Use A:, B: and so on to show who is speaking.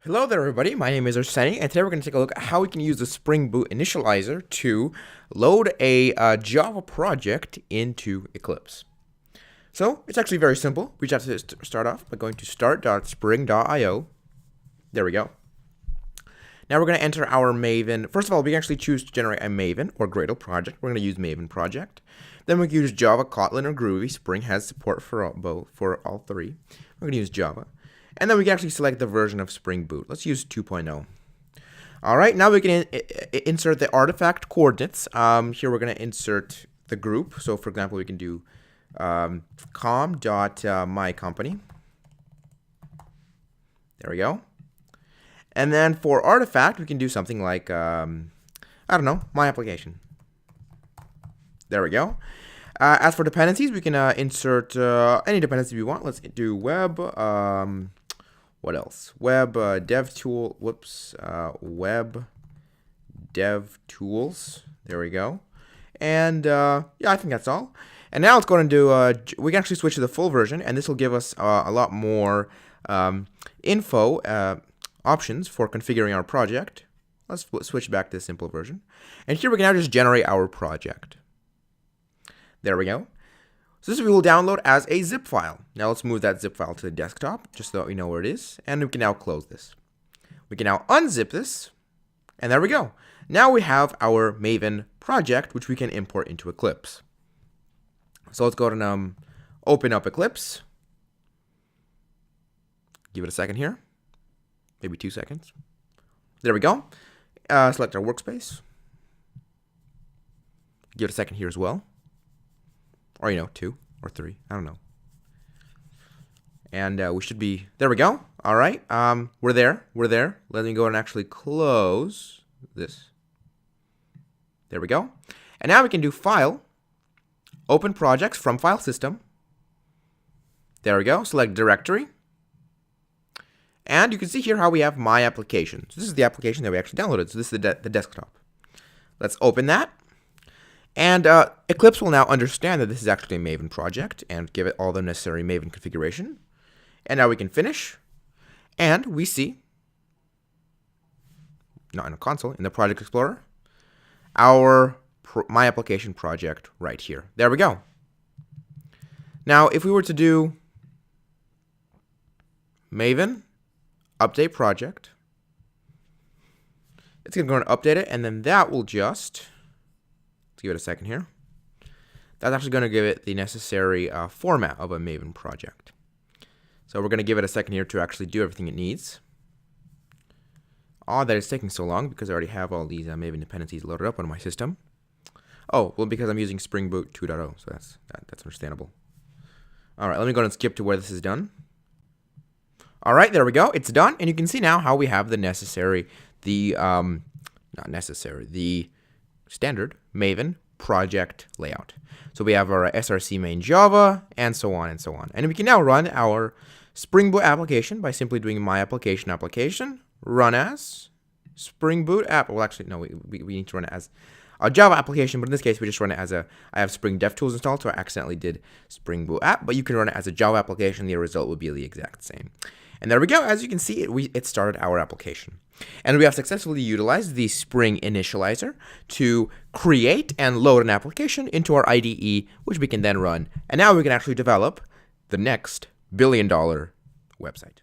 A: Hello there everybody, my name is Arseni, and today we're going to take a look at how we can use the Spring Boot Initializer to load a Java project into Eclipse. So, it's actually very simple. We just have to start off by going to start.spring.io. There we go. Now we're going to enter our Maven. First of all, we can actually choose to generate a Maven or Gradle project. We're going to use Maven project. Then we can use Java, Kotlin, or Groovy. Spring has support for all three. We're going to use Java. And then we can actually select the version of Spring Boot. Let's use 2.0. All right, now we can insert the artifact coordinates. Here we're going to insert the group. So, for example, we can do com.mycompany. There we go. And then for artifact, we can do something like, I don't know, my application. There we go. As for dependencies, we can insert any dependency we want. Let's do web. What else? Web dev tool. Whoops. Web dev tools. There we go. And yeah, I think that's all. And now let's go and do. We can actually switch to the full version, and this will give us a lot more info options for configuring our project. Let's switch back to the simple version. And here we can now just generate our project. There we go. So this we will download as a zip file. Now let's move that zip file to the desktop, just so that we know where it is. And we can now close this. We can now unzip this. And there we go. Now we have our Maven project, which we can import into Eclipse. So let's go ahead and open up Eclipse. Give it a second here. Maybe 2 seconds. There we go. Select our workspace. Give it a second here as well. Or, 2 or 3. I don't know. And we should be... There we go. All right. We're there. We're there. Let me go and actually close this. There we go. And now we can do File. Open Projects from File System. There we go. Select Directory. And you can see here how we have My Application. So this is the application that we actually downloaded. So this is the desktop. Let's open that. And Eclipse will now understand that this is actually a Maven project and give it all the necessary Maven configuration. And now we can finish. And we see, not in a console, in the Project Explorer, our My Application project right here. There we go. Now, if we were to do Maven, update project, it's going to go and update it, and then that will just... Let's give it a second here. That's actually going to give it the necessary format of a Maven project. So we're going to give it a second here to actually do everything it needs. Odd that it's taking so long because I already have all these Maven dependencies loaded up on my system. Oh, well, because I'm using Spring Boot 2.0, so that's understandable. All right, let me go and skip to where this is done. All right, there we go. It's done, and you can see now how we have the standard Maven project layout. So we have our src main Java, and so on and so on. And we can now run our Spring Boot application by simply doing my application, run as Spring Boot app. Well, actually, no, we need to run it as a Java application, but in this case, we just run it as I have Spring DevTools installed, so I accidentally did Spring Boot app, but you can run it as a Java application. The result will be the exact same. And there we go. As you can see, it started our application. And we have successfully utilized the Spring Initializer to create and load an application into our IDE, which we can then run. And now we can actually develop the next billion-dollar website.